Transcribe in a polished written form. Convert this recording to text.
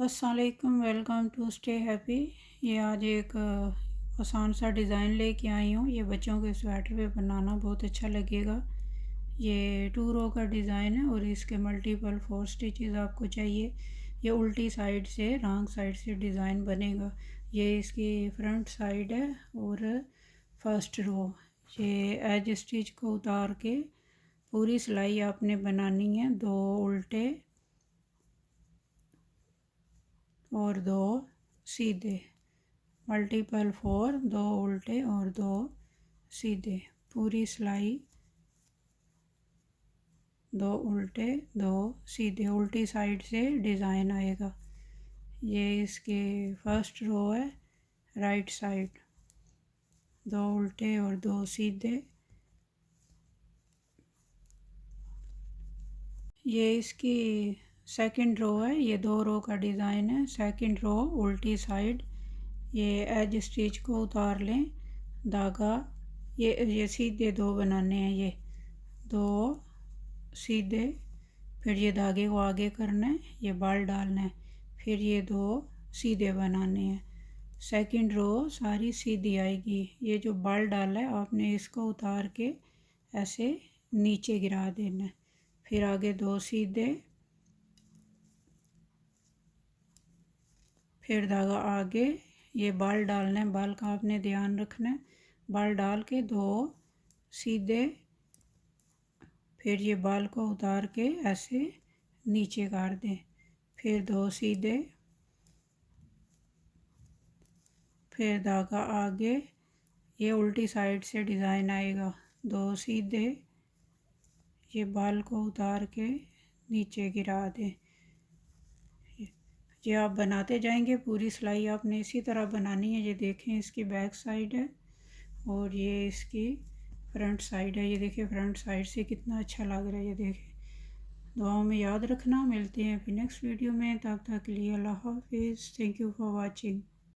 अस्सलाम वालेकुम, welcome to stay happy. ये आज एक आसान सा डिज़ाइन लेके आई हूँ। ये बच्चों के स्वेटर पे बनाना बहुत अच्छा लगेगा। ये 2 रो का डिज़ाइन है और इसके मल्टीपल 4 स्टिचेस आपको चाहिए। ये उल्टी साइड से रॉन्ग साइड से डिज़ाइन बनेगा। ये इसकी फ्रंट साइड है और फर्स्ट रो। ये एज स्टिच को उतार के पूरी सिलाई आपने बनानी है। 2 उल्टे और 2 सीधे, मल्टीपल 4, 2 उल्टे और 2 सीधे। पूरी सिलाई 2 उल्टे 2 सीधे, उल्टी साइड से डिज़ाइन आएगा। ये इसके फर्स्ट रो है, राइट साइड 2 उल्टे और 2 सीधे। ये इसकी सेकंड रो है। ये 2 रो का डिज़ाइन है। सेकंड रो उल्टी साइड। ये एज स्टिच को उतार लें, धागा ये सीधे 2 बनाने हैं। ये 2 सीधे, फिर ये धागे को आगे करना है, ये बाल डालना है, फिर ये 2 सीधे बनाने हैं। सेकंड रो सारी सीधी आएगी। ये जो बाल डाला है आपने इसको उतार के ऐसे नीचे गिरा देना है। फिर आगे 2 सीधे, फिर धागा आगे, ये बाल डालना है, बाल का आपने ध्यान रखना है। बाल डाल के 2 सीधे, फिर ये बाल को उतार के ऐसे नीचे कर दें, फिर 2 सीधे, फिर धागा आगे, ये उल्टी साइड से डिज़ाइन आएगा। 2 सीधे, ये बाल को उतार के नीचे गिरा दें। ये आप बनाते जाएंगे, पूरी सिलाई आपने इसी तरह बनानी है। ये देखें इसकी बैक साइड है और ये इसकी फ्रंट साइड है। ये देखिए फ्रंट साइड से कितना अच्छा लग रहा है। ये देखें, दुआओं में याद रखना। मिलते हैं फिर नेक्स्ट वीडियो में, तब तक के लिए अल्लाह हाफिज़। Thank you for watching.